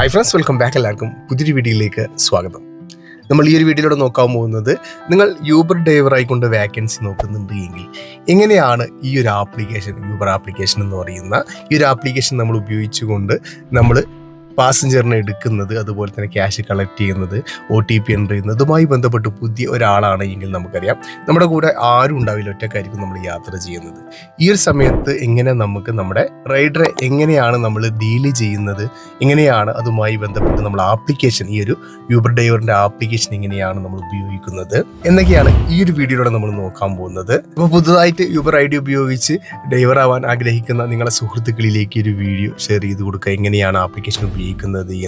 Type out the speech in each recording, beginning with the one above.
Hi friends, welcome back. എല്ലാവർക്കും പുതിയൊരു വീഡിയോയിലേക്ക് സ്വാഗതം. നമ്മൾ ഈ ഒരു വീഡിയോയിലൂടെ നോക്കാൻ പോകുന്നത്, നിങ്ങൾ യൂബർ ഡ്രൈവറായിക്കൊണ്ട് വാക്കൻസി നോക്കുന്നുണ്ട് എങ്കിൽ എങ്ങനെയാണ് ഈ ഒരു ആപ്ലിക്കേഷൻ, യൂബർ ആപ്ലിക്കേഷൻ എന്ന് പറയുന്ന ഈ ഒരു ആപ്ലിക്കേഷൻ നമ്മൾ ഉപയോഗിച്ചുകൊണ്ട് നമ്മൾ പാസഞ്ചറിനെ എടുക്കുന്നത്, അതുപോലെ തന്നെ ക്യാഷ് കളക്ട് ചെയ്യുന്നത്, OTP എൻ്റർ ചെയ്യുന്നത്, ഇതുമായി ബന്ധപ്പെട്ട് പുതിയ ഒരാളാണ് എങ്കിൽ നമുക്കറിയാം നമ്മുടെ കൂടെ ആരും ഉണ്ടാവില്ല, ഒറ്റക്കായിരിക്കും നമ്മൾ യാത്ര ചെയ്യുന്നത്. ഈ ഒരു സമയത്ത് എങ്ങനെ നമുക്ക് നമ്മുടെ റൈഡറെ എങ്ങനെയാണ് നമ്മൾ ഡീല് ചെയ്യുന്നത്, എങ്ങനെയാണ് അതുമായി ബന്ധപ്പെട്ട് നമ്മൾ ആപ്ലിക്കേഷൻ, ഈ ഒരു യൂബർ ഡ്രൈവറിൻ്റെ ആപ്ലിക്കേഷൻ എങ്ങനെയാണ് നമ്മൾ ഉപയോഗിക്കുന്നത് എന്നൊക്കെയാണ് ഈ ഒരു വീഡിയോയിലൂടെ നമ്മൾ നോക്കാൻ പോകുന്നത്. അപ്പോൾ പുതുതായിട്ട് യൂബർ ID ഉപയോഗിച്ച് ഡ്രൈവർ ആവാൻ ആഗ്രഹിക്കുന്ന നിങ്ങളുടെ സുഹൃത്തുക്കളിലേക്ക് ഒരു വീഡിയോ ഷെയർ ചെയ്ത് കൊടുക്കുക. എങ്ങനെയാണ് ആപ്ലിക്കേഷൻ ഉപയോഗിക്കുന്നത്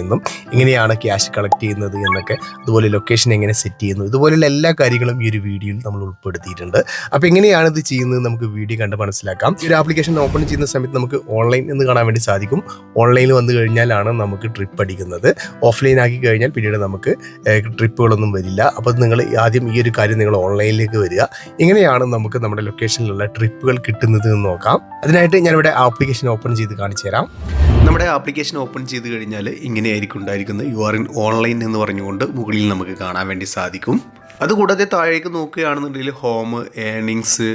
എന്നും എങ്ങനെയാണ് ക്യാഷ് കളക്ട് ചെയ്യുന്നത് എന്നൊക്കെ, അതുപോലെ ലൊക്കേഷൻ എങ്ങനെ സെറ്റ് ചെയ്യുന്നു, ഇതുപോലെയുള്ള എല്ലാ കാര്യങ്ങളും ഈ ഒരു വീഡിയോയിൽ നമ്മൾ ഉൾപ്പെടുത്തിയിട്ടുണ്ട്. അപ്പോൾ എങ്ങനെയാണ് ഇത് ചെയ്യുന്നത് നമുക്ക് വീഡിയോ കണ്ട് മനസ്സിലാക്കാം. ഈ ഒരു ആപ്ലിക്കേഷൻ ഓപ്പൺ ചെയ്യുന്ന സമയത്ത് നമുക്ക് ഓൺലൈൻ എന്ന് കാണാൻ വേണ്ടി സാധിക്കും. ഓൺലൈനിൽ വന്നു കഴിഞ്ഞാലാണ് നമുക്ക് ട്രിപ്പ് അടിക്കുന്നത്. ഓഫ്ലൈൻ ആക്കി കഴിഞ്ഞാൽ പിന്നീട് നമുക്ക് ട്രിപ്പുകളൊന്നും വരില്ല. അപ്പോൾ നിങ്ങൾ ആദ്യം ഈ ഒരു കാര്യം നിങ്ങൾ ഓൺലൈനിലേക്ക് വരിക. എങ്ങനെയാണ് നമുക്ക് നമ്മുടെ ലൊക്കേഷനിലുള്ള ട്രിപ്പുകൾ കിട്ടുന്നത് എന്ന് നോക്കാം. അതിനായിട്ട് ഞാനിവിടെ ആപ്ലിക്കേഷൻ ഓപ്പൺ ചെയ്ത് കാണിച്ചു തരാം. നമ്മുടെ ആപ്ലിക്കേഷൻ ഓപ്പൺ ചെയ്ത് കഴിഞ്ഞാൽ ഇങ്ങനെയായിരിക്കും ഉണ്ടായിരിക്കുന്നത്. യു ആർ ഇൻ ഓൺലൈൻ എന്ന് പറഞ്ഞുകൊണ്ട് മുകളിൽ നമുക്ക് കാണാൻ വേണ്ടി സാധിക്കും. അതുകൂടാതെ താഴേക്ക് നോക്കുകയാണെന്നുണ്ടെങ്കിൽ ഹോം, ഏർണിങ്സ്,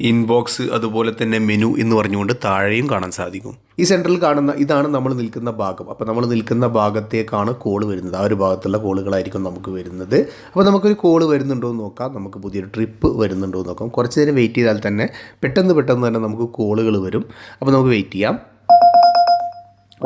ഇൻബോക്സ്, അതുപോലെ തന്നെ മെനു എന്ന് പറഞ്ഞുകൊണ്ട് താഴെയും കാണാൻ സാധിക്കും. ഈ സെൻറ്ററിൽ കാണുന്ന ഇതാണ് നമ്മൾ നിൽക്കുന്ന ഭാഗം. അപ്പോൾ നമ്മൾ നിൽക്കുന്ന ഭാഗത്തേക്കാണ് കോൾ വരുന്നത്. ആ ഒരു ഭാഗത്തുള്ള കോളുകളായിരിക്കും നമുക്ക് വരുന്നത്. അപ്പോൾ നമുക്കൊരു കോൾ വരുന്നുണ്ടോ എന്ന് നോക്കാം. നമുക്ക് പുതിയൊരു ട്രിപ്പ് വരുന്നുണ്ടോ എന്ന് നോക്കാം. കുറച്ച് നേരം വെയിറ്റ് ചെയ്താൽ തന്നെ പെട്ടെന്ന് തന്നെ നമുക്ക് കോളുകൾ വരും. അപ്പോൾ നമുക്ക് വെയിറ്റ് ചെയ്യാം.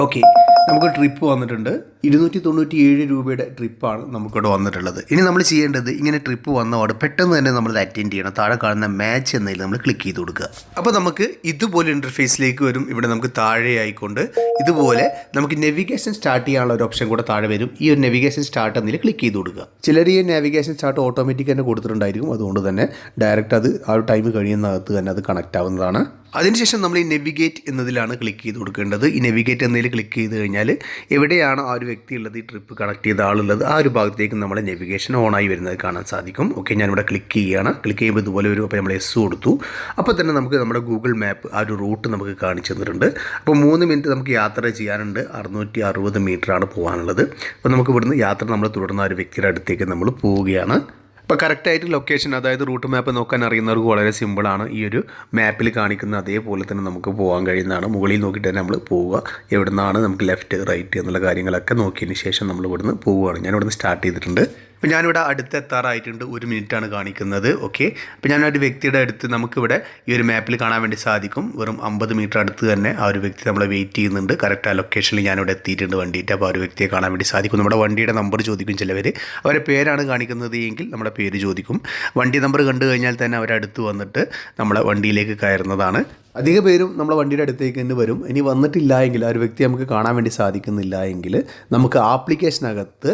ഓക്കെ, നമുക്ക് ട്രിപ്പ് വന്നിട്ടുണ്ട്. 297 രൂപയുടെ ട്രിപ്പാണ് നമുക്കിവിടെ വന്നിട്ടുള്ളത്. ഇനി നമ്മൾ ചെയ്യേണ്ടത്, ഇങ്ങനെ ട്രിപ്പ് വന്നപാട് പെട്ടെന്ന് തന്നെ നമ്മൾ അറ്റൻഡ് ചെയ്യണം. താഴെ കാണുന്ന മാച്ച് എന്നതിൽ നമ്മൾ ക്ലിക്ക് ചെയ്ത് കൊടുക്കുക. അപ്പോൾ നമുക്ക് ഇതുപോലെ ഇൻ്റർഫേസിലേക്ക് വരും. ഇവിടെ നമുക്ക് താഴെ ആയിക്കൊണ്ട് ഇതുപോലെ നമുക്ക് നെവിഗേഷൻ സ്റ്റാർട്ട് ചെയ്യാനുള്ള ഒരു ഓപ്ഷൻ കൂടെ താഴെ വരും. ഈ ഒരു നെവിഗേഷൻ സ്റ്റാർട്ട് എന്നതിൽ ക്ലിക്ക് ചെയ്ത് കൊടുക്കുക. ചിലർ ഈ നാവിഗേഷൻ സ്റ്റാർട്ട് ഓട്ടോമാറ്റിക് തന്നെ കൊടുത്തിട്ടുണ്ടായിരിക്കും. അതുകൊണ്ട് തന്നെ ഡയറക്റ്റ് അത് ആ ഒരു ടൈം കഴിയുന്നകത്ത് തന്നെ അത് കണക്റ്റ് ആവുന്നതാണ്. അതിനുശേഷം നമ്മൾ ഈ നെവിഗേറ്റ് എന്നതിലാണ് ക്ലിക്ക് ചെയ്ത് കൊടുക്കേണ്ടത്. ഈ നെവിഗേറ്റ് എന്നതിൽ ക്ലിക്ക് ചെയ്ത് കഴിഞ്ഞാൽ എവിടെയാണ് ആ ഒരു വ്യക്തി ഉള്ളത്, ഈ ട്രിപ്പ് കണക്ട് ചെയ്ത ആളുള്ളത്, ആ ഒരു ഭാഗത്തേക്ക് നമ്മുടെ നെവിഗേഷൻ ഓണായി വരുന്നത് കാണാൻ സാധിക്കും. ഓക്കെ, ഞാനിവിടെ ക്ലിക്ക് ചെയ്യുകയാണ്. ക്ലിക്ക് ചെയ്യുമ്പോൾ ഇതുപോലെ വരും. അപ്പോൾ നമ്മൾ എസ് കൊടുത്തു. അപ്പോൾ തന്നെ നമുക്ക് നമ്മുടെ ഗൂഗിൾ മാപ്പ് ആ ഒരു റൂട്ട് നമുക്ക് കാണിച്ചു തന്നിട്ടുണ്ട്. അപ്പോൾ 3 മിനിറ്റ് നമുക്ക് യാത്ര ചെയ്യാനുണ്ട്. 660 മീറ്ററാണ് പോകാനുള്ളത്. അപ്പോൾ നമുക്ക് ഇവിടുന്ന് യാത്ര നമ്മൾ തുടർന്ന ആ ഒരു വ്യക്തിയുടെ അടുത്തേക്ക് നമ്മൾ പോവുകയാണ്. അപ്പോൾ കറക്റ്റായിട്ട് ലൊക്കേഷൻ, അതായത് റൂട്ട് മാപ്പ് നോക്കാൻ അറിയുന്നവർക്ക് വളരെ സിമ്പിളാണ്. ഈ ഒരു മാപ്പിൽ കാണിക്കുന്ന അതേപോലെ തന്നെ നമുക്ക് പോകാൻ കഴിയുന്നതാണ്. മുകളിൽ നോക്കിയിട്ട് തന്നെ നമ്മൾ പോവുക. എവിടെ നിന്നാണ് നമുക്ക് ലെഫ്റ്റ്, റൈറ്റ് എന്നുള്ള കാര്യങ്ങളൊക്കെ നോക്കിയതിന് ശേഷം നമ്മൾ ഇവിടുന്ന് പോവുകയാണ്. ഞാൻ ഇവിടുന്ന് സ്റ്റാർട്ട് ചെയ്തിട്ടുണ്ട്. അപ്പോൾ ഞാനിവിടെ അടുത്തെത്താറായിട്ടുണ്ട്. 1 മിനിറ്റാണ് കാണിക്കുന്നത്. ഓക്കെ, അപ്പോൾ ഞാനൊരു വ്യക്തിയുടെ അടുത്ത് നമുക്കിവിടെ ഈ ഒരു മാപ്പിൽ കാണാൻ വേണ്ടി സാധിക്കും. വെറും 50 മീറ്റർ അടുത്ത് തന്നെ ആ ഒരു വ്യക്തി നമ്മളെ വെയിറ്റ് ചെയ്യുന്നുണ്ട്. കറക്റ്റ് ആ ലൊക്കേഷനിൽ ഞാനിവിടെ എത്തിയിട്ടുണ്ട് വണ്ടിയിട്ട്. അപ്പോൾ ആ ഒരു വ്യക്തിയെ കാണാൻ വേണ്ടി സാധിക്കും. നമ്മുടെ വണ്ടിയുടെ നമ്പർ ചോദിക്കും ചിലവർ. അവരെ പേരാണ് കാണിക്കുന്നത് എങ്കിൽ നമ്മുടെ പേര് ചോദിക്കും. വണ്ടി നമ്പർ കണ്ടു കഴിഞ്ഞാൽ തന്നെ അവരടുത്ത് വന്നിട്ട് നമ്മളെ വണ്ടിയിലേക്ക് കയറുന്നതാണ്. അധിക പേരും നമ്മളെ വണ്ടിയുടെ അടുത്തേക്ക് തന്നെ വരും. ഇനി വന്നിട്ടില്ല എങ്കിൽ, ആ ഒരു വ്യക്തി നമുക്ക് കാണാൻ വേണ്ടി സാധിക്കുന്നില്ല എങ്കിൽ, നമുക്ക് ആപ്ലിക്കേഷനകത്ത്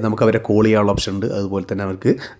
നമുക്ക് അവരെ കോൾ ചെയ്യാനുള്ള ഓപ്ഷൻ ഉണ്ട്. അതുപോലെ തന്നെ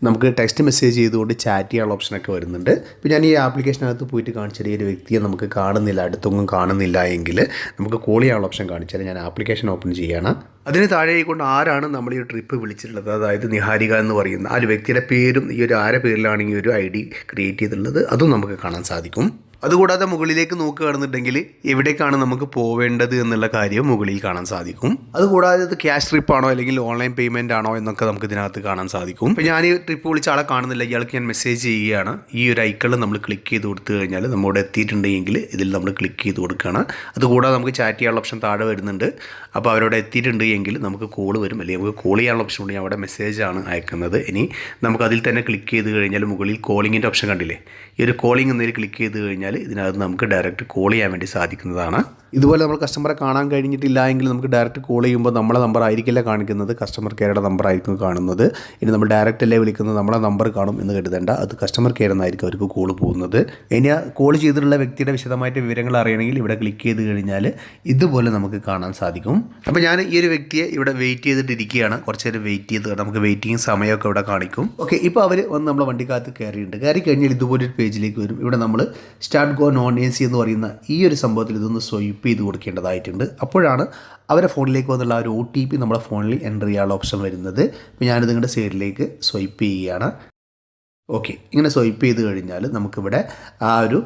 നമുക്ക് ടെക്സ്റ്റ് മെസ്സേജ് ചെയ്തുകൊണ്ട് ചാറ്റ് ചെയ്യാനുള്ള ഓപ്ഷനൊക്കെ വരുന്നുണ്ട്. ഇപ്പോൾ ഞാൻ ഈ ആപ്ലിക്കേഷനകത്ത് പോയിട്ട് കാണിച്ചാൽ ഈ ഒരു വ്യക്തിയെ നമുക്ക് കാണുന്നില്ല, അടുത്തൊന്നും കാണുന്നില്ല എങ്കിൽ നമുക്ക് കോൾ ചെയ്യാനുള്ള ഓപ്ഷൻ കാണിച്ചാൽ ഞാൻ ആപ്ലിക്കേഷൻ ഓപ്പൺ ചെയ്യുകയാണ്. അതിന് താഴെയായിക്കൊണ്ട് ആരാണ് നമ്മൾ ഈ ട്രിപ്പ് വിളിച്ചിട്ടുള്ളത്, അതായത് നിഹാരിക എന്ന് പറയുന്ന ആ ഒരു വ്യക്തിയുടെ പേരും ഈ ഒരു ആരെ പേരിലാണ് ഈ ഒരു ID ക്രിയേറ്റ് ചെയ്തിട്ടുള്ളത് അതും നമുക്ക് കാണാൻ സാധിക്കും. അതുകൂടാതെ മുകളിലേക്ക് നോക്കുകയാണെന്നുണ്ടെങ്കിൽ എവിടേക്കാണ് നമുക്ക് പോവേണ്ടത് എന്നുള്ള കാര്യം മുകളിൽ കാണാൻ സാധിക്കും. അതുകൂടാതെ ഇത് ക്യാഷ് ട്രിപ്പാണോ അല്ലെങ്കിൽ ഓൺലൈൻ പേയ്മെൻ്റ് ആണോ എന്നൊക്കെ നമുക്ക് ഇതിനകത്ത് കാണാൻ സാധിക്കും. ഇപ്പോൾ ഞാൻ ഈ ട്രിപ്പ് വിളിച്ച ആളെ കാണുന്നില്ല. ഇയാൾക്ക് ഞാൻ മെസ്സേജ് ചെയ്യുകയാണ്. ഈ ഒരു ഐക്കണിൽ നമ്മൾ ക്ലിക്ക് ചെയ്ത് കൊടുത്തു കഴിഞ്ഞാൽ നമ്മോട് എത്തിയിട്ടുണ്ടെങ്കിൽ ഇതിൽ നമ്മൾ ക്ലിക്ക് ചെയ്ത് കൊടുക്കുകയാണ്. അതുകൂടാതെ നമുക്ക് ചാറ്റ് ചെയ്യാനുള്ള ഓപ്ഷൻ താഴെ വരുന്നുണ്ട്. അപ്പോൾ അവരോട് എത്തിയിട്ടുണ്ട് എങ്കിൽ നമുക്ക് കോൾ വരും, അല്ലെങ്കിൽ നമുക്ക് കോൾ ചെയ്യാനുള്ള ഓപ്ഷൻ ഉണ്ട്. അവിടെ മെസ്സേജാണ് അയക്കുന്നത്. ഇനി നമുക്ക് അതിൽ തന്നെ ക്ലിക്ക് ചെയ്ത് കഴിഞ്ഞാൽ മുകളിൽ കോളിങ്ങിൻ്റെ ഓപ്ഷൻ കണ്ടില്ലേ, ഈ ഒരു കോളിംഗ് എന്നതിൽ ക്ലിക്ക് ചെയ്ത് കഴിഞ്ഞാൽ ഇതിനകത്ത് നമുക്ക് ഡയറക്റ്റ് കോൾ ചെയ്യാൻ വേണ്ടി സാധിക്കുന്നതാണ്. ഇതുപോലെ നമ്മൾ കസ്റ്റമറെ കാണാൻ കഴിഞ്ഞിട്ടില്ല എങ്കിൽ നമുക്ക് ഡയറക്റ്റ് കോൾ ചെയ്യുമ്പോൾ നമ്മളെ നമ്പർ ആയിരിക്കില്ല കാണിക്കുന്നത്, കസ്റ്റമർ കെയറുടെ നമ്പർ ആയിരിക്കും കാണുന്നത്. ഇനി നമ്മൾ ഡയറക്റ്റ് അല്ലേ വിളിക്കുന്നത്, നമ്മളെ നമ്പർ കാണും എന്ന് കരുതേണ്ട, അത് കസ്റ്റമർ കെയർ എന്നായിരിക്കും അവർക്ക് കോൾ പോകുന്നത്. ഇനി ആ കോൾ ചെയ്തിട്ടുള്ള വ്യക്തിയുടെ വിശദമായിട്ട് വിവരങ്ങൾ അറിയണമെങ്കിൽ ഇവിടെ ക്ലിക്ക് ചെയ്ത് കഴിഞ്ഞാൽ ഇതുപോലെ നമുക്ക് കാണാൻ സാധിക്കും. അപ്പോൾ ഞാൻ ഈ ഒരു വ്യക്തിയെ ഇവിടെ വെയിറ്റ് ചെയ്തിട്ടിരിക്കുകയാണ്. കുറച്ച് നേരം വെയിറ്റ് ചെയ്ത് നമുക്ക് വെയിറ്റിംഗ് സമയമൊക്കെ ഇവിടെ കാണിക്കും. ഓക്കെ, ഇപ്പോൾ അവർ വന്ന് നമ്മളെ വണ്ടിക്കകത്ത് കയറിയിട്ടുണ്ട്. കയറി കഴിഞ്ഞാൽ ഇതുപോലൊരു പേജിലേക്ക് വരും. ഇവിടെ നമ്മൾ സ്റ്റാർട്ട് ഗോ നോൺ AC എന്ന് പറയുന്ന ഈ ഒരു സംഭവത്തിൽ ഇതൊന്ന് സ്വൈപ്പ് ചെയ്ത് കൊടുക്കേണ്ടതായിട്ടുണ്ട്. അപ്പോഴാണ് അവരുടെ ഫോണിലേക്ക് വന്നുള്ള ആ ഒരു OTP നമ്മുടെ ഫോണിൽ എൻ്റർ ചെയ്യാനുള്ള ഓപ്ഷൻ വരുന്നത്. അപ്പോൾ ഞാനിത് നിങ്ങളുടെ സൈഡിലേക്ക് സ്വൈപ്പ് ചെയ്യുകയാണ്. ഓക്കെ, ഇങ്ങനെ സ്വൈപ്പ് ചെയ്ത് കഴിഞ്ഞാൽ നമുക്കിവിടെ ആ ഒരു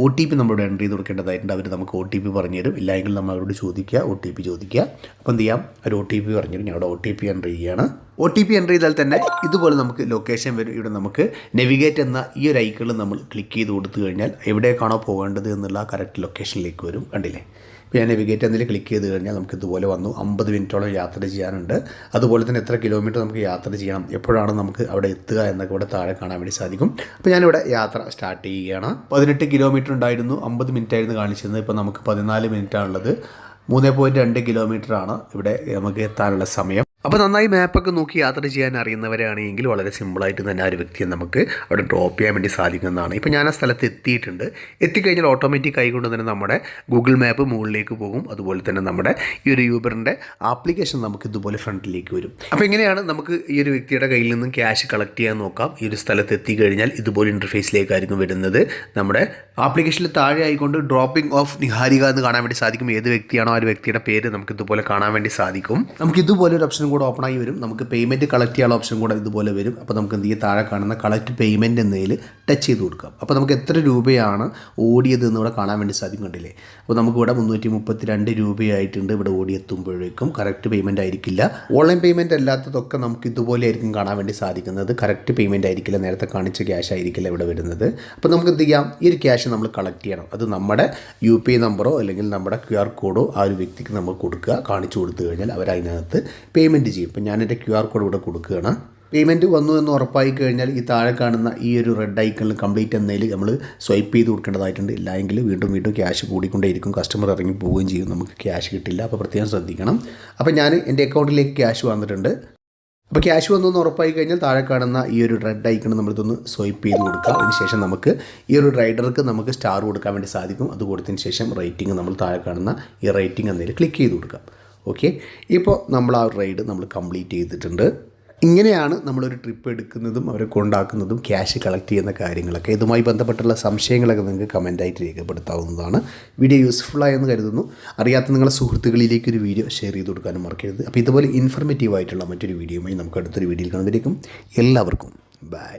OTP നമ്മളിവിടെ എൻ്റർ ചെയ്ത് കൊടുക്കേണ്ടതായിട്ടുണ്ട്. അവർ നമുക്ക് OTP പറഞ്ഞു തരും. ഇല്ലെങ്കിൽ നമ്മൾ അവരോട് ചോദിക്കുക, OTP ചോദിക്കുക. അപ്പോൾ എന്ത് ചെയ്യാം, ഒരു OTP പറഞ്ഞു തരും. ഞാൻ അവിടെ OTP എൻ്റർ ചെയ്യുകയാണ്. OTP എൻ്റർ ചെയ്താൽ തന്നെ ഇതുപോലെ നമുക്ക് ലൊക്കേഷൻ വരും. ഇവിടെ നമുക്ക് നെവിഗേറ്റ് എന്ന ഈ ഒരു ഐക്കണിൽ നമ്മൾ ക്ലിക്ക് ചെയ്ത് കൊടുത്തു കഴിഞ്ഞാൽ എവിടേക്കാണോ പോകേണ്ടത് എന്നുള്ള കറക്റ്റ് ലൊക്കേഷനിലേക്ക് വരും. കണ്ടില്ലേ? ഇപ്പോൾ ഞാൻ നെവിഗേറ്റ് എന്നതിൽ ക്ലിക്ക് ചെയ്ത് കഴിഞ്ഞാൽ നമുക്ക് ഇതുപോലെ വന്നു. 50 മിനിറ്റോളം യാത്ര ചെയ്യാനുണ്ട്. അതുപോലെ തന്നെ എത്ര കിലോമീറ്റർ നമുക്ക് യാത്ര ചെയ്യണം, എപ്പോഴാണ് നമുക്ക് അവിടെ എത്തുക എന്നൊക്കെ ഇവിടെ താഴെ കാണാൻ വേണ്ടി സാധിക്കും. അപ്പോൾ ഞാനിവിടെ യാത്ര സ്റ്റാർട്ട് ചെയ്യുകയാണ്. 18 കിലോമീറ്റർ ഉണ്ടായിരുന്നു, 50 മിനിറ്റ് ആയിരുന്നു കാണിച്ചിരുന്നത്. ഇപ്പോൾ നമുക്ക് 14 മിനിറ്റാണുള്ളത്. 3.2 കിലോമീറ്ററാണ് ഇവിടെ നമുക്ക് എത്താനുള്ള സമയം. അപ്പോൾ നന്നായി മാപ്പൊക്കെ നോക്കി യാത്ര ചെയ്യാൻ അറിയുന്നവരാണെങ്കിൽ വളരെ സിമ്പിളായിട്ട് തന്നെ ആ ഒരു വ്യക്തിയെ നമുക്ക് അവിടെ ഡ്രോപ്പ് ചെയ്യാൻ വേണ്ടി സാധിക്കുന്നതാണ്. ഇപ്പോൾ ഞാൻ ആ സ്ഥലത്ത് എത്തിയിട്ടുണ്ട്. എത്തിക്കഴിഞ്ഞാൽ ഓട്ടോമാറ്റിക് ആയിക്കൊണ്ട് തന്നെ നമ്മുടെ ഗൂഗിൾ മാപ്പ് മുകളിലേക്ക് പോകും. അതുപോലെ തന്നെ നമ്മുടെ ഈ ഒരു യൂബറിൻ്റെ ആപ്ലിക്കേഷൻ നമുക്ക് ഇതുപോലെ ഫ്രണ്ടിലേക്ക് വരും. അപ്പോൾ എങ്ങനെയാണ് നമുക്ക് ഈ ഒരു വ്യക്തിയുടെ കയ്യിൽ നിന്നും ക്യാഷ് കളക്ട് ചെയ്യാൻ നോക്കാം. ഈ ഒരു സ്ഥലത്ത് എത്തിക്കഴിഞ്ഞാൽ ഇതുപോലെ ഇൻ്റർഫേസിലേക്കായിരിക്കും വരുന്നത്. നമ്മുടെ ആപ്ലിക്കേഷനിൽ താഴെ ആയിക്കൊണ്ട് ഡ്രോപ്പിംഗ് ഓഫ് നിഹാരിക എന്ന് കാണാൻ വേണ്ടി സാധിക്കും. ഏത് വ്യക്തിയാണോ ആ ഒരു വ്യക്തിയുടെ പേര് നമുക്ക് ഇതുപോലെ കാണാൻ വേണ്ടി സാധിക്കും. നമുക്ക് ഇതുപോലെ ഒരു ഓപ്ഷൻ കൂടെ ഓപ്പൺ ആയി വരും. നമുക്ക് പേയ്മെൻറ്റ് കളക്ട് ചെയ്യാനുള്ള ഓപ്ഷൻ കൂടെ ഇതുപോലെ വരും. അപ്പോൾ നമുക്ക് എന്ത് ചെയ്യും, താഴെ കാണുന്ന കളക്ട് പേയ്മെൻറ്റ് എന്നതിൽ ടച്ച് ചെയ്ത് കൊടുക്കാം. അപ്പോൾ നമുക്ക് എത്ര രൂപയാണ് ഓടിയത് എന്നിവിടെ കാണാൻ വേണ്ടി സാധിക്കും. കണ്ടില്ലേ? അപ്പോൾ നമുക്കിവിടെ 332 രൂപയായിട്ടുണ്ട് ഇവിടെ ഓടിയെത്തുമ്പോഴേക്കും. കറക്റ്റ് പേയ്മെൻറ്റ് ആയിരിക്കില്ല. ഓൺലൈൻ പേയ്മെൻറ്റ് അല്ലാത്തതൊക്കെ നമുക്ക് ഇതുപോലെ ആയിരിക്കും കാണാൻ വേണ്ടി സാധിക്കുന്നത്. കറക്റ്റ് പേയ്മെൻറ്റ് ആയിരിക്കില്ല, നേരത്തെ കാണിച്ച ക്യാഷ് ആയിരിക്കില്ല ഇവിടെ വരുന്നത്. അപ്പോൾ നമുക്ക് എന്ത് ചെയ്യാം, ഈ ഒരു ക്യാഷ് നമ്മൾ കളക്ട് ചെയ്യണം. അത് നമ്മുടെ UPI നമ്പറോ അല്ലെങ്കിൽ നമ്മുടെ QR കോഡോ ആ ഒരു വ്യക്തിക്ക് നമ്മൾ കൊടുക്കുക. കാണിച്ചു കൊടുത്തു കഴിഞ്ഞാൽ അവരതിനകത്ത് പേയ്മെൻറ്റ് ചെയ്യും. ഇപ്പോൾ ഞാൻ എൻ്റെ QR കോഡ് ഇവിടെ കൊടുക്കുകയാണ്. പേയ്മെൻറ്റ് വന്നു എന്ന് ഉറപ്പായി കഴിഞ്ഞാൽ ഈ താഴെ കാണുന്ന ഈ ഒരു റെഡ് ഐക്കണിൽ കംപ്ലീറ്റ് എന്നതിൽ നമ്മൾ സ്വൈപ്പ് ചെയ്ത് കൊടുക്കേണ്ടതായിട്ടുണ്ട്. ഇല്ലെങ്കിൽ വീണ്ടും ക്യാഷ് കൂടിക്കൊണ്ടേയിരിക്കും. കസ്റ്റമർ ഇറങ്ങി പോവുകയും ചെയ്യും, നമുക്ക് ക്യാഷ് കിട്ടില്ല. അപ്പോൾ പ്രത്യേകം ശ്രദ്ധിക്കണം. അപ്പോൾ ഞാൻ എൻ്റെ അക്കൗണ്ടിലേക്ക് ക്യാഷ് വന്നിട്ടുണ്ട്. അപ്പോൾ ക്യാഷ് വന്നു എന്ന് ഉറപ്പായി കഴിഞ്ഞാൽ താഴെ കാണുന്ന ഈ ഒരു റെഡ് ഐക്കൺ നമ്മളിതൊന്ന് സ്വൈപ്പ് ചെയ്ത് കൊടുക്കുക. അതിനുശേഷം നമുക്ക് ഈ ഒരു റൈഡർക്ക് നമുക്ക് സ്റ്റാർ കൊടുക്കാൻ വേണ്ടി സാധിക്കും. അത് കൊടുത്തതിന് ശേഷം റേറ്റിംഗ് നമ്മൾ താഴെ കാണുന്ന ഈ റേറ്റിംഗ് എന്നതിൽ ക്ലിക്ക് ചെയ്ത് കൊടുക്കാം. ഓക്കെ, ഇപ്പോൾ നമ്മൾ ആ റൈഡ് നമ്മൾ കംപ്ലീറ്റ് ചെയ്തിട്ടുണ്ട്. ഇങ്ങനെയാണ് നമ്മളൊരു ട്രിപ്പ് എടുക്കുന്നതും അവരെ കൊണ്ടാക്കുന്നതും ക്യാഷ് കളക്ട് ചെയ്യുന്ന കാര്യങ്ങളൊക്കെ. ഇതുമായി ബന്ധപ്പെട്ടുള്ള സംശയങ്ങളൊക്കെ നിങ്ങൾക്ക് കമൻറ്റായിട്ട് രേഖപ്പെടുത്താവുന്നതാണ്. വീഡിയോ യൂസ്ഫുള്ളായെന്ന് കരുതുന്നു. അറിയാത്ത നിങ്ങളുടെ സുഹൃത്തുക്കളിലേക്ക് ഒരു വീഡിയോ ഷെയർ ചെയ്ത് കൊടുക്കാനും മറക്കരുത്. അപ്പോൾ ഇതുപോലെ ഇൻഫർമേറ്റീവ് ആയിട്ടുള്ള മറ്റൊരു വീഡിയോയുമായി നമുക്ക് അടുത്തൊരു വീഡിയോയിൽ കാണുമ്പോഴേക്കും എല്ലാവർക്കും ബൈ.